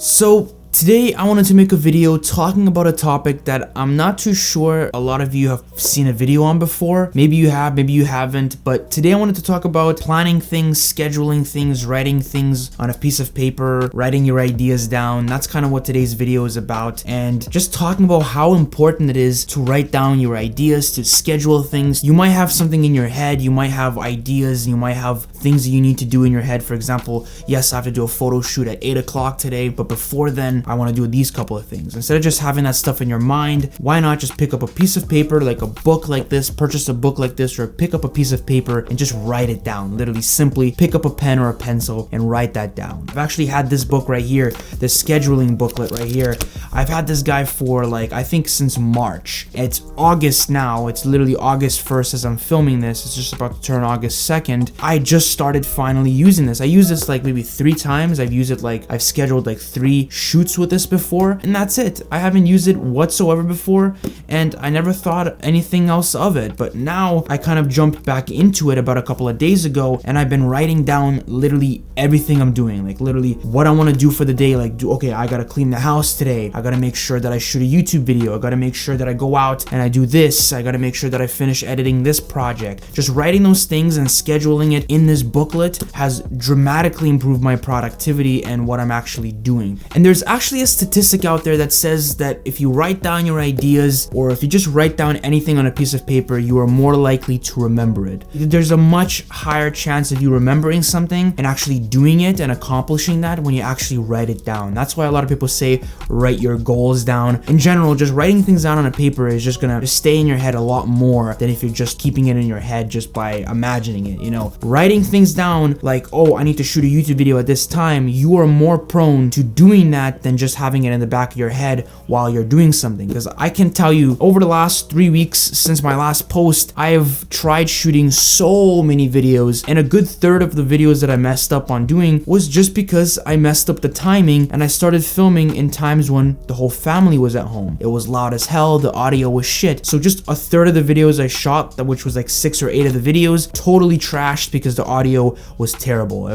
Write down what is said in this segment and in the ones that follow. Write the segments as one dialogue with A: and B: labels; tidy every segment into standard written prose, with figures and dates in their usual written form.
A: So today I wanted to make a video talking about a topic that I'm not too sure a lot of you have seen a video on before. Maybe you have, maybe you haven't, but today I wanted to talk about planning things, scheduling things, writing things on a piece of paper, writing your ideas down. That's kind of what today's video is about, and just talking about how important it is to write down your ideas, to schedule things. You might have something in your head, you might have ideas, you might have things that you need to do in your head. For example, yes, I have to do a photo shoot at 8 o'clock today, but before then I want to do these couple of things. Instead of just having that stuff in your mind, why not just pick up a piece of paper, like a book like this, purchase a book like this, or pick up a piece of paper and just write it down. Literally simply pick up a pen or a pencil and write that down. I've actually had this book right here, this scheduling booklet right here. I've had this guy for I think since March. It's August now. It's literally August 1st as I'm filming this. It's just about to turn August 2nd. I just started finally using this. I used this maybe 3 times. I've used it I've scheduled 3 shoots with this before, and that's it. I haven't used it whatsoever before, and I never thought anything else of it. But now I kind of jumped back into it about a couple of days ago, and I've been writing down literally everything I'm doing, literally what I want to do for the day. Okay, I gotta clean the house today. I gotta make sure that I shoot a YouTube video. I gotta make sure that I go out and I do this. I gotta make sure that I finish editing this project. Just writing those things and scheduling it in this booklet has dramatically improved my productivity and what I'm actually doing. And there's actually a statistic out there that says that if you write down your ideas, or if you just write down anything on a piece of paper, you are more likely to remember it. There's a much higher chance of you remembering something and actually doing it and accomplishing that when you actually write it down. That's why a lot of people say write your goals down. In general, just writing things down on a paper is just gonna stay in your head a lot more than if you're just keeping it in your head just by imagining it, Writing things down oh, I need to shoot a YouTube video at this time, you are more prone to doing that than just having it in the back of your head while you're doing something. Because I can tell you, over the last 3 weeks since my last post, I have tried shooting so many videos, and a good third of the videos that I messed up on doing was just because I messed up the timing and I started filming in times when the whole family was at home. It was loud as hell, the audio was shit. So just a third of the videos I shot, which was 6 or 8 of the videos, totally trashed because the audio was terrible.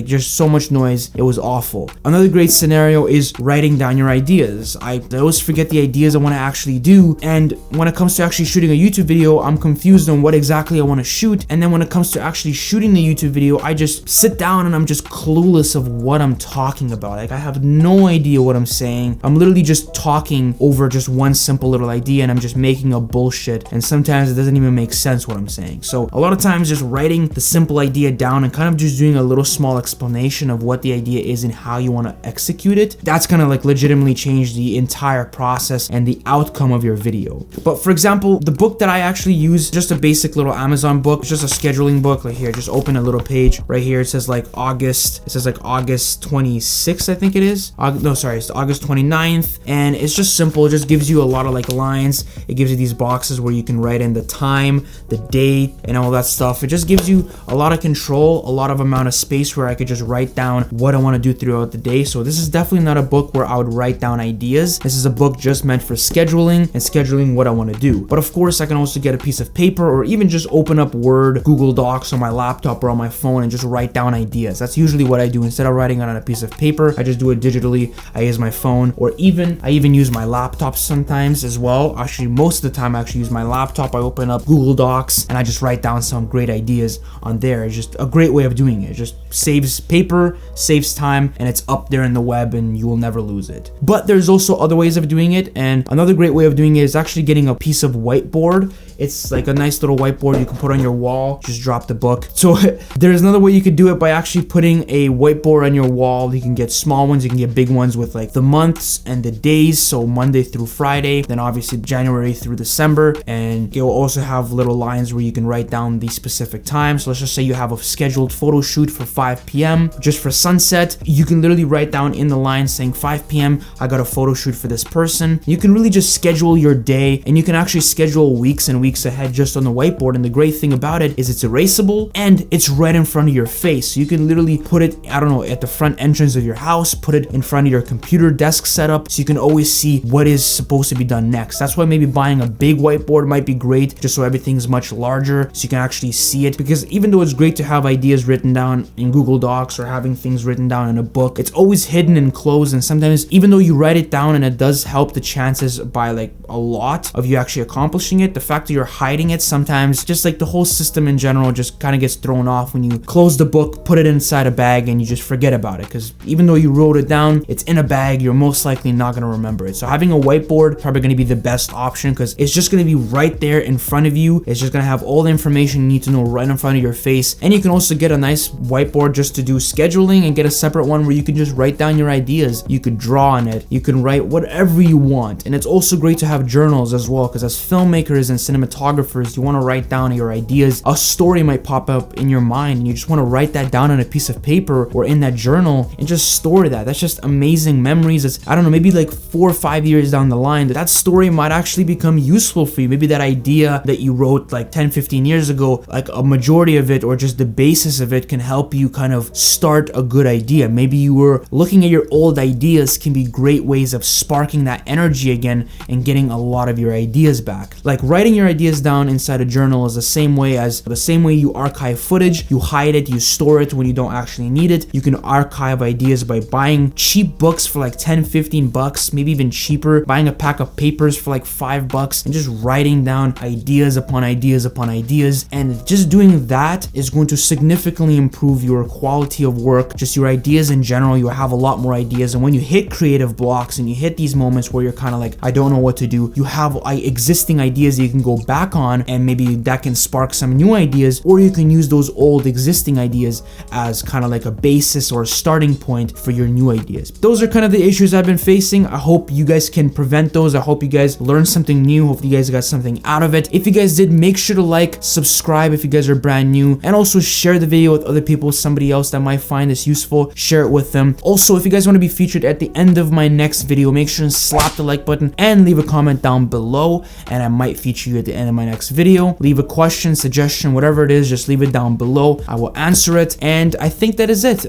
A: Just so much noise, it was awful. Another great scenario is writing down your ideas. I always forget the ideas I want to actually do, and when it comes to actually shooting a YouTube video, I'm confused on what exactly I want to shoot, and then when it comes to actually shooting the YouTube video, I just sit down and I'm just clueless of what I'm talking about. I have no idea what I'm saying. I'm literally just talking over just one simple little idea, and I'm just making a bullshit, and sometimes it doesn't even make sense what I'm saying. So a lot of times just writing the simple idea down and kind of just doing a little small explanation of what the idea is and how you want to execute it, that's gonna legitimately change the entire process and the outcome of your video. But for example, the book that I actually use, just a basic little Amazon book, just a scheduling book. Here, just open a little page right here. It says August, it says August 26th, I think it is. No, sorry, it's August 29th, and it's just simple. It just gives you a lot of lines. It gives you these boxes where you can write in the time, the date, and all that stuff. It just gives you a lot of control, a lot of amount of space where I could just write down what I want to do throughout the day. So this is definitely not a book where I would write down ideas. This is a book just meant for scheduling and scheduling what I want to do. But of course, I can also get a piece of paper, or even just open up Word, Google Docs on my laptop or on my phone and just write down ideas. That's usually what I do. Instead of writing it on a piece of paper, I just do it digitally. I use my phone, or I even use my laptop sometimes as well. Actually, most of the time I actually use my laptop. I open up Google Docs and I just write down some great ideas on there. It's just a great way of doing it. It just saves paper, saves time, and it's up there in the web and you will never lose it. But there's also other ways of doing it, and another great way of doing it is actually getting a piece of whiteboard. It's a nice little whiteboard you can put on your wall. Just drop the book. So there's another way you could do it by actually putting a whiteboard on your wall. You can get small ones, you can get big ones with the months and the days, so Monday through Friday, then obviously January through December, and you'll also have little lines where you can write down the specific time. So let's just say you have a scheduled photo shoot for 5 p.m. just for sunset. You can literally write down in the line saying 5 p.m. I got a photo shoot for this person. You can really just schedule your day, and you can actually schedule weeks and weeks ahead just on the whiteboard. And the great thing about it is it's erasable and it's right in front of your face. So you can literally put it, I don't know, at the front entrance of your house, put it in front of your computer desk setup, out so you can always see what is supposed to be done next. That's why maybe buying a big whiteboard might be great, just so everything's much larger so you can actually see it. Because even though it's great to have ideas written down in Google Docs or having things written down in a book, it's always hidden and closed, and sometimes even though you write it down and it does help the chances by like a lot of you actually accomplishing it, the fact that you're hiding it sometimes, just like the whole system in general just kind of gets thrown off when you close the book, put it inside a bag, and you just forget about it. Because even though you wrote it down, it's in a bag, you're most likely not going to remember it. So having a whiteboard probably going to be the best option, because it's just going to be right there in front of you. It's just going to have all the information you need to know right in front of your face. And you can also get a nice whiteboard just to do scheduling, and get a separate one where you can just write down your ideas. You could draw on it, you can write whatever you want. And it's also great to have journals as well, because as filmmakers and cinematographers, you want to write down your ideas. A story might pop up in your mind and you just want to write that down on a piece of paper or in that journal and just store that. That's just amazing memories. It's, I don't know, maybe like 4 or 5 years down the line, that story might actually become useful for you. Maybe that idea that you wrote like 10-15 years ago, like a majority of it or just the basis of it can help you kind of start a good idea. Maybe you were looking at your old ideas, can be great ways of sparking that energy again and getting a lot of your ideas back. Like writing your ideas down inside a journal is the same way you archive footage. You hide it, you store it when you don't actually need it. You can archive ideas by buying cheap books for like 10-15 bucks, maybe even cheaper, buying a pack of papers for like $5 and just writing down ideas upon ideas upon ideas. And just doing that is going to significantly improve your quality of work, just your ideas in general. You'll have a lot more ideas, and when you hit creative blocks and you hit these moments where you're kind of like, I don't know what to do, you have existing ideas that you can go back on, and maybe that can spark some new ideas, or you can use those old existing ideas as kind of like a basis or a starting point for your new ideas. Those are kind of the issues I've been facing. I hope you guys can prevent those. I hope you guys learned something new. Hope you guys got something out of it. If you guys did, make sure to like, subscribe if you guys are brand new, and also share the video with other people, somebody else that might find this useful, share it with them. Also, if you guys want to be featured at the end of my next video, make sure to slap the like button and leave a comment down below, and I might feature you at the end of my next video. Leave a question, suggestion, whatever it is, just leave it down below. I will answer it, and I think that is it.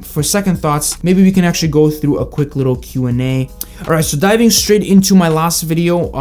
A: For second thoughts, maybe we can actually go through a quick little Q&A. Alright, so diving straight into my last video,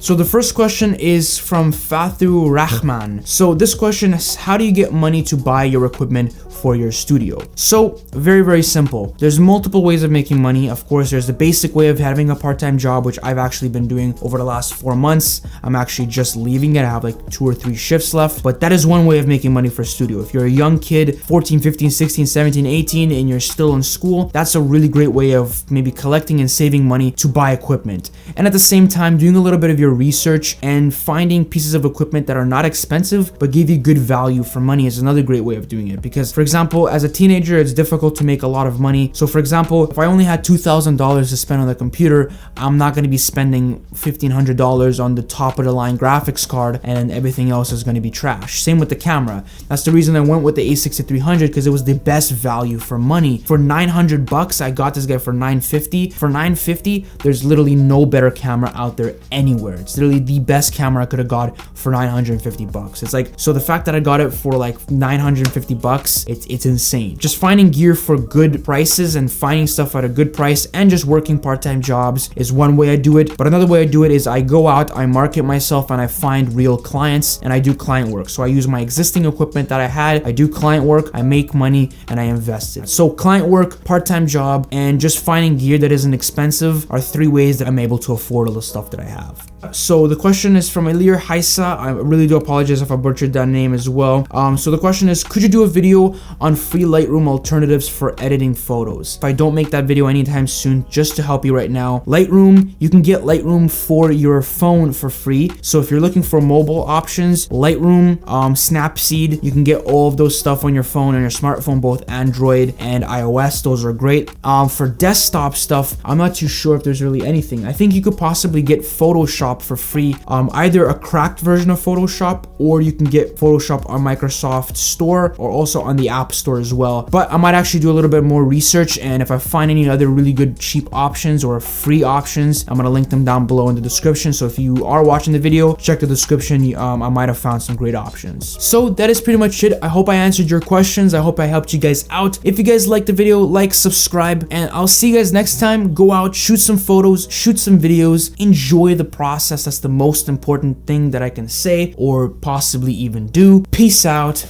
A: so the first question is from Fathu Rahman. So this question is, how do you get money to buy your equipment for your studio? So very simple. There's multiple ways of making money. Of course, there's the basic way of having a part-time job, which I've actually been doing over the last 4 months. I'm actually just leaving it. I have like 2 or 3 shifts left, but that is one way of making money for studio. If you're a young kid, 14, 15, 16, 17, 18, and you're still in school, that's a really great way of maybe collecting and saving money to buy equipment. And at the same time, doing a little bit of your research and finding pieces of equipment that are not expensive but give you good value for money is another great way of doing it. Because for example, as a teenager, it's difficult to make a lot of money. So for example, if I only had $2,000 to spend on the computer, I'm not going to be spending $1,500 on the top of the line graphics card, and everything else is going to be trash. Same with the camera. That's the reason I went with the A6300, because it was the best value for money. For 900 bucks, I got this guy for 950. For 950, there's literally no better camera out there anywhere. It's literally the best camera I could have got for 950 bucks. It's like, so the fact that I got it for like 950 bucks, it's insane. Just finding gear for good prices and finding stuff at a good price and just working part-time jobs is one way I do it. But another way I do it is I go out, I market myself, and I find real clients, and I do client work. So I use my existing equipment that I had, I do client work, I make money, and I invest it. So client work, part-time job, and just finding gear that isn't expensive are 3 ways that I'm able to afford all the stuff that I have. So the question is from Elir Haisa. I really do apologize if I butchered that name as well. So the question is, could you do a video on free Lightroom alternatives for editing photos? If I don't make that video anytime soon, just to help you right now, Lightroom, you can get Lightroom for your phone for free. So if you're looking for mobile options, Lightroom, Snapseed, you can get all of those stuff on your phone and your smartphone, both Android and iOS. Those are great. For desktop stuff, I'm not too sure if there's really anything. I think you could possibly get Photoshop for free, either a cracked version of Photoshop, or you can get Photoshop on Microsoft Store or also on the App Store as well. But I might actually do a little bit more research, and if I find any other really good cheap options or free options, I'm gonna link them down below in the description. So if you are watching the video, check the description. I might have found some great options. So that is pretty much it. I hope I answered your questions. I hope I helped you guys out. If you guys liked the video, like, subscribe, and I'll see you guys next time. Go out, shoot some photos, shoot some videos, enjoy the process. That's the most important thing that I can say or possibly even do. Peace out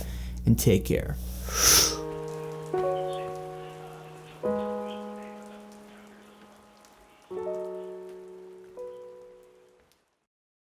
A: and take care.